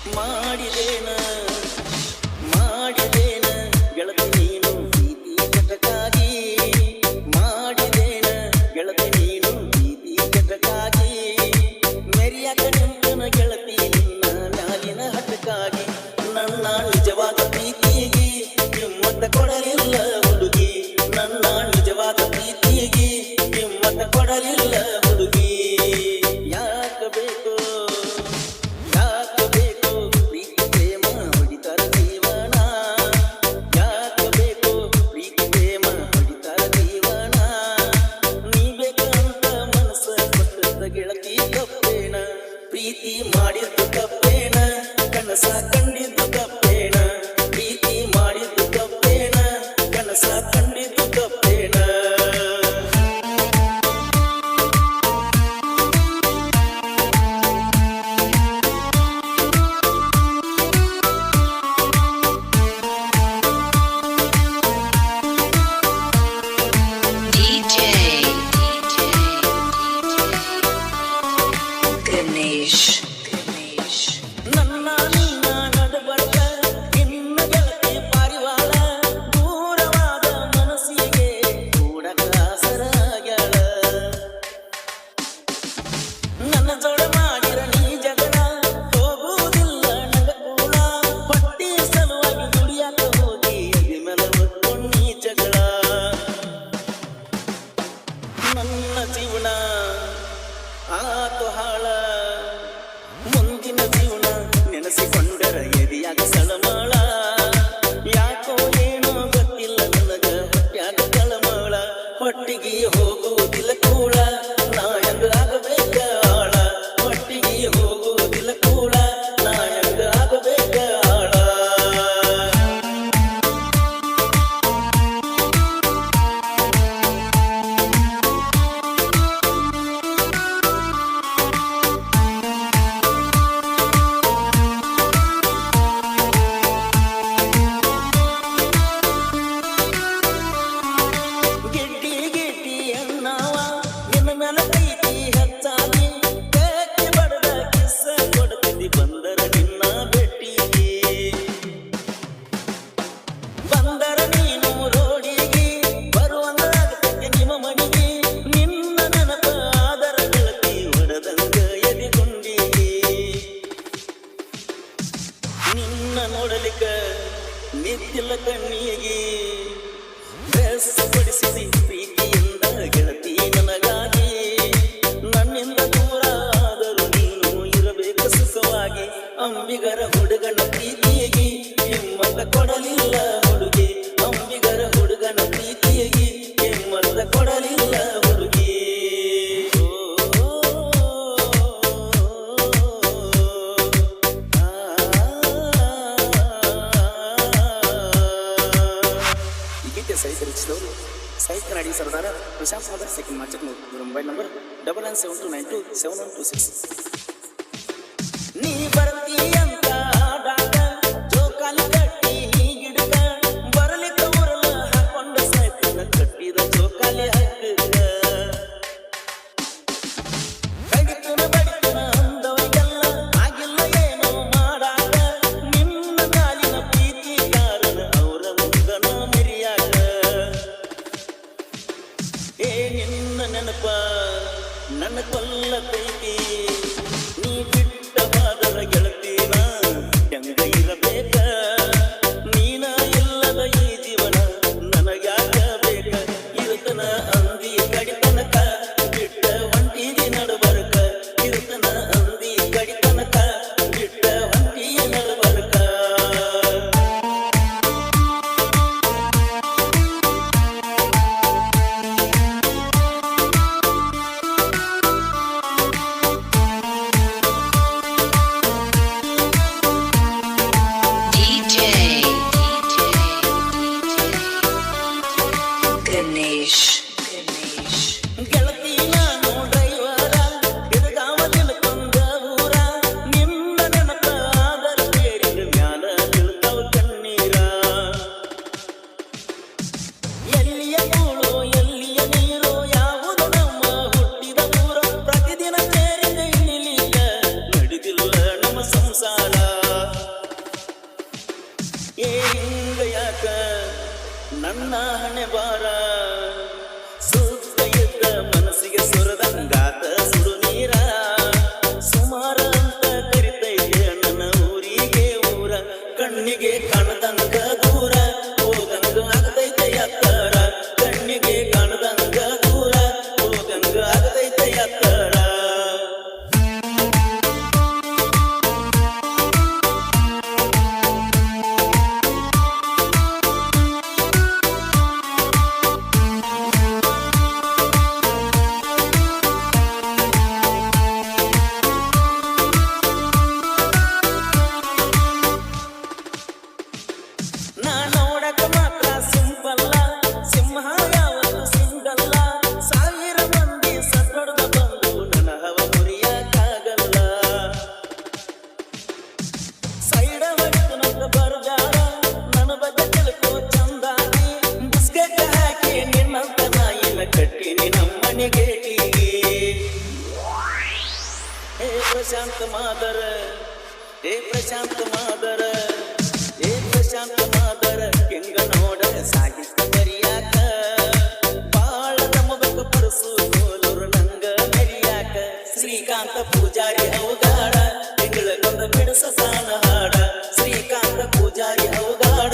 ಮಾಡಿದೇನ ಮಾಡಿದೇನ ಗೆಳತಿ ನೀನು ಪ್ರೀತಿ ಕೆಟ್ಟಕ್ಕಾಗಿ ಮಾಡಿದೇನ ಗೆಳತಿ ನೀನು ಪ್ರೀತಿ ಕೆಟ್ಟಕ್ಕಾಗಿ ಮೆರಿಯಾಕ ನಿಂತನ ಗೆಳತಿ ನಿನ್ನ ನಾಲಿನ ಹಠಕ್ಕಾಗಿ ನನ್ನ ನಿಜವಾದ ಪ್ರೀತಿಗೆ ಕಿಮ್ಮತ್ತ ಕೊಡಲಿಲ್ಲ ಹುಡುಗಿ ನನ್ನ ನಿಜವಾದ ಪ್ರೀತಿಗೆ ಕಿಮ್ಮತ್ತ ಕೊಡಲಿಲ್ಲ ಹುಡುಗಿ ಯಾಕ ಬೇಕು ಗೆಳತಿ ತಪ್ಪೇನ ಪ್ರೀತಿ ಮಾಡಿದ್ದು ತಪ್ಪೇನ ಕನಸ ಕಂಡಿದ್ದು ತಪ್ಪೇನ ಪ್ರೀತಿ ಮಾಡಿದ್ದು ತಪ್ಪೇನ ಕನಸ ಕಂಡಿದ್ದು ತಪ್ಪೇನ ನನ್ನ ನಿನ್ನ ನಡುಬರ್ಕ ನಿನ್ನ ಗೆಳತಿ ಪಾರಿವಾಳ ದೂರವಾದ ಮನಸ್ಸಿಗೆ ಕೂಡ ಕಾಸರಾಗ್ಯಾಳ ನನ್ನ ಜೋಡ ಮಾಡಿರ ನೀ ಜಗಳ ಹೋಗುವುದಿಲ್ಲ ನಗ ಕೂಡ ಹೊಟ್ಟಿ ಸಲುವಾಗಿ ದುಡಿಯಾಕ ಹೋಗಿ ಅದಿ ಮೇಲೆ ಹೊತ್ಕೊಂಡಿ ಜಗಳ ನನ್ನ ಜೀವನ ಆತು ಹಾಳ ಮುಂದಿನ ಜೀವನ ನೆನೆಸಿಕೊಂಡರ ಎದಿಯಾಗ ಸಳಮಾಳ ಯಾಕೋ ಏನೋ ಗೊತ್ತಿಲ್ಲ ನನಗ ಹೊಟ್ಯಾಗ ತಳಮಾಳ ಹೊಟ್ಟಿಗೆ ಹೋಗುವುದಿಲ್ಲ ಕೂಳ ನಾ ಹೆಂಗಾಗಬೇಕ ಆಳ ಹೊಟ್ಟಿಗೆ ಹೋಗುವುದಿಲ್ಲ ಕೂಳ ನಾ ಹೆಂಗಾಗಬೇಕ ಆಳ ಬಂದರ ನಿನ್ನ ಭೇಟಿಗೆ ಬಂದರ ನೀನು ರೋಡಿಗೆ ಬರುವಂದಾಗತ್ತೆ ನಿಮ್ಮ ಮನೆಗೆ ನಿನ್ನ ನೆನಪ ಆದರ ಗೆಳತಿ ಹೊಡೆದಂಗ ಎದಿಗೊಂಡಿಗೆ ನಿನ್ನ ನೋಡಲಿಕ್ಕ ನಿಂತಿಲ್ಲ ಕಣ್ಣಿಗೆ ಡ್ರೆಸ್ ಪಡಿಸಿದಿ ಪ್ರೀತಿಯಿಂದ ಗೆಳತಿ ನನಗಾಗಿ ನನ್ನಿಂದ ದೂರ ಆದರೂ ನೀನು ಇರಬೇಕು ಸುಖವಾಗಿ ಅಂಬಿಗರ ಹುಡುಗನ ಪ್ರೀತಿಯಾಗಿ ಕಿಮ್ಮತ್ತ ಕೊಡಲಿಲ್ಲ ಹುಡುಗಿ ಅಂಬಿಗರ ಹುಡುಗನ ಪ್ರೀತಿಯಾಗಿ ಕಿಮ್ಮತ್ತ ಕೊಡಲಿಲ್ಲ ಹುಡುಗಿ ಈ ಗೀತೆ ಸಾಹಿತ್ಯ ರಚಿಸಿದವರು ಸಾಹಿತ್ಯ ನಾಡಿ ಸರ್ದಾರ ಪ್ರಶಾಂತ್ ಸಾಗರ್ ಸೆಕೆಂಡ್ ಮಾಚಕ್ನೂರು. ಇವರ ಮೊಬೈಲ್ ನಂಬರ್ 99729276. ನೀ ಬರ್ತೀಯಂತ ಆಡಾಗ ಜೋಕಾಲಿ ಕಟ್ಟಿ ನೀ ಗಿಡಗ ಬರಲಿಕ್ಕ ಉರಲ ಹಾಕೊಂಡ ಸಾಯ್ತನ ಕಟ್ಟಿದ ಜೋಕಾಲಿ ಹಾಕಗ ಕಡಿತನ ಬಡಿತನ ಅಂದವರಿಗೆಲ್ಲ ಆಗಿಲ್ಲ ಏನೋ ಮಾಡಾಗ ನಿನ್ನ ಕಾಲಿನ ಪ್ರೀತಿ ಕಾರಣ ಅವರ ಮುಂದನ ಮೆರಿಯಾಗ ಏ ನಿನ್ನ ನೆನಪ ನನ್ನ ಕೊಲ್ಲತೈತಿ ನನ್ನ ಹಣೆ ಬಾರ ಸುತ್ತ ಇದ್ದ ಮನಸ್ಸಿಗೆ ಸುರದಂಗಾತ ಸುಡು ನೀರ ಸುಮಾರ ಅಂತ ಕರಿತೈತೆ ನನ್ನ ಊರಿಗೆ ಊರ ಕಣ್ಣಿಗೆ ಕಾಣದಂಗ ದೂರ ಹೋಗಂಗ ಆಗತೈತೆ ಎತ್ತರ ಕಣ್ಣಿಗೆ ಕಾಣದಂಗ ದೂರ ಹೋಗಂಗ ಆಗತೈತೆ ಎತ್ತರ ನಾ ನೋಡಕ ಮಾತ್ರ ಸಿಂಪಲ್ಲ ಸಿಂಹ ಯಾವತ್ತು ಸಿಂಗಲ್ಲ ಸಾವಿರ ಮಂದಿ ಸತ್ತೊಡ್ದ ಬಂದು ನನ್ನ ಹವ ಮುರಿಯಕ್ಕಾಗಲ್ಲ ಸೈಡ ಹೊಡೆದು ನನ್ನ ಬರಗಾರ ನನ್ನ ಬಗ್ಗೆ ತಿಳ್ಕೋ ಚಂದಾಗಿ ಬಿಸ್ಕೆಟ್ ಹಾಕಿ ನಿನ್ನಂತ ನಾಯಿನ ಕಟ್ಟಿನಿ ನಮ್ಮನೆಗೆ ಹೇ ಪ್ರಶಾಂತ ಮಾದರ ಹೇ ಪ್ರಶಾಂತ ಮಾದರ ಹೇ ಪ್ರಶಾಂತ ಮಾದರ ಹೆಂಗ ನೋಡ ಸಾಗಿಸ್ತ ಮರಿಯಾಕ ಬಾಳ ನಮಗ ಪರಸು ಕೋಲೂರು ನಂಗ ಮರಿಯಾಕ ಶ್ರೀಕಾಂತ ಪೂಜಾರಿ ಅವಗಾಡ ತಿಂಗಳಗೊಂದ ಬಿಡಸ ಸಾನ ಹಾಡ ಶ್ರೀಕಾಂತ ಪೂಜಾರಿ ಅವಗಾಡ